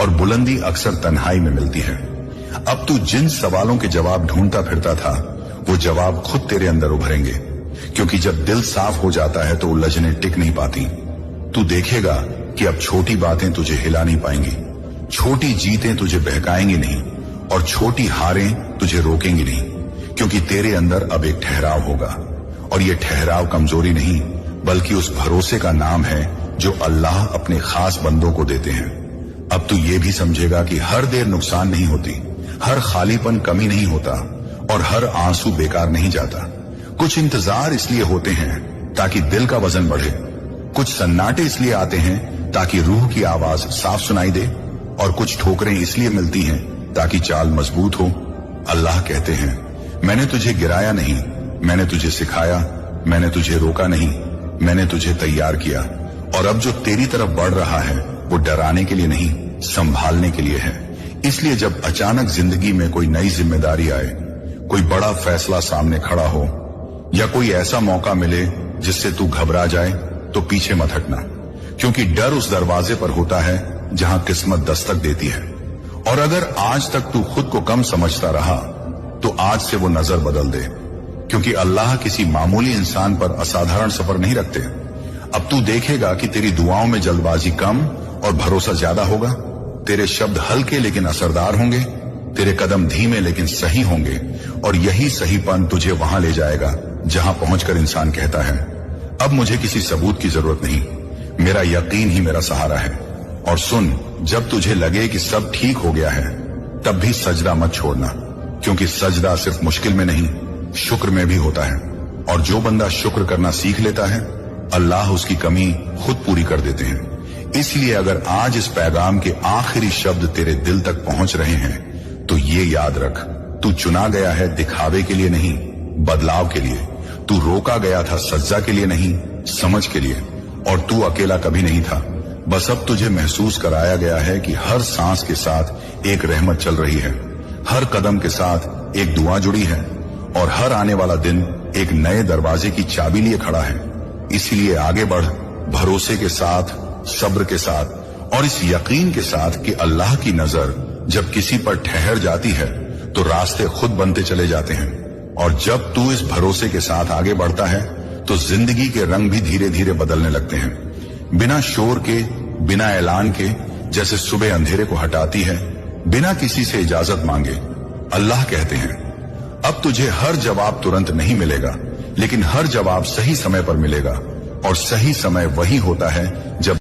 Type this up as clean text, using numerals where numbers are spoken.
और बुलंदी अक्सर तन्हाई में मिलती है। अब तू जिन सवालों के जवाब ढूंढता फिरता था, वो जवाब खुद तेरे अंदर उभरेंगे, क्योंकि जब दिल साफ हो जाता है तो उलझने टिक नहीं पाती। तू देखेगा कि अब छोटी बातें तुझे हिला नहीं पाएंगी, छोटी जीतें तुझे बहकाएंगी नहीं, और छोटी हारें तुझे रोकेंगी नहीं, क्योंकि तेरे अंदर अब एक ठहराव होगा। और ये ठहराव कमजोरी नहीं, बल्कि उस भरोसे का नाम है जो अल्लाह अपने खास बंदों को देते हैं। अब तू ये भी समझेगा कि हर देर नुकसान नहीं होती, हर खालीपन कमी नहीं होता, और हर आंसू बेकार नहीं जाता। कुछ इंतजार इसलिए होते हैं ताकि दिल का वजन बढ़े, कुछ सन्नाटे इसलिए आते हैं ताकि रूह की आवाज साफ सुनाई दे, और कुछ ठोकरें इसलिए मिलती हैं ताकि चाल मजबूत हो। अल्लाह कहते हैं, मैंने तुझे गिराया नहीं, मैंने तुझे सिखाया, मैंने तुझे रोका नहीं, मैंने तुझे तैयार किया। और अब जो तेरी तरफ बढ़ रहा है वो डराने के लिए नहीं, संभालने के लिए है। इसलिए जब अचानक जिंदगी में कोई नई जिम्मेदारी आए, कोई बड़ा फैसला सामने खड़ा हो, या कोई ऐसा मौका मिले जिससे तू घबरा जाए, तो पीछे मत हटना, क्योंकि डर उस दरवाजे पर होता है जहां किस्मत दस्तक देती है। और अगर आज तक तू खुद को कम समझता रहा, तो आज से वो नजर बदल दे, क्योंकि अल्लाह किसी मामूली इंसान पर असाधारण सफर नहीं रखते। अब तू देखेगा कि तेरी दुआओं में जल्दबाजी कम और भरोसा ज्यादा होगा, तेरे शब्द हल्के लेकिन असरदार होंगे, तेरे कदम धीमे लेकिन सही होंगे, और यही सहीपन तुझे वहां ले जाएगा जहां पहुंचकर इंसान कहता है, अब मुझे किसी सबूत की जरूरत नहीं, मेरा यकीन ही मेरा सहारा है। और सुन, जब तुझे लगे कि सब ठीक हो गया है, तब भी सजदा मत छोड़ना, क्योंकि सजदा सिर्फ मुश्किल में नहीं, शुक्र में भी होता है। और जो बंदा शुक्र करना सीख लेता है, अल्लाह उसकी कमी खुद पूरी कर देते हैं। इसलिए अगर आज इस पैगाम के आखिरी शब्द तेरे दिल तक पहुंच रहे हैं, तो ये याद रख, तू चुना गया है दिखावे के लिए नहीं, बदलाव के लिए। तू रोका गया था सज्जा के लिए नहीं, समझ के लिए। और तू अकेला कभी नहीं था, बस अब तुझे महसूस कराया गया है कि हर सांस के साथ एक रहमत चल रही है, हर कदम के साथ एक दुआ जुड़ी है, और हर आने वाला दिन एक नए दरवाजे की चाबी लिए खड़ा है। इसलिए आगे बढ़, भरोसे के साथ, सब्र के साथ, और इस यकीन के साथ कि अल्लाह की नजर जब किसी पर ठहर जाती है तो रास्ते खुद बनते चले जाते हैं। और जब तू इस भरोसे के साथ आगे बढ़ता है तो जिंदगी के रंग भी धीरे धीरे बदलने लगते हैं, बिना शोर के, बिना ऐलान के, जैसे सुबह अंधेरे को हटाती है, बिना किसी से इजाजत मांगे। अल्लाह कहते हैं, अब तुझे हर जवाब तुरंत नहीं मिलेगा, लेकिन हर जवाब सही समय पर मिलेगा, और सही समय वही होता है जब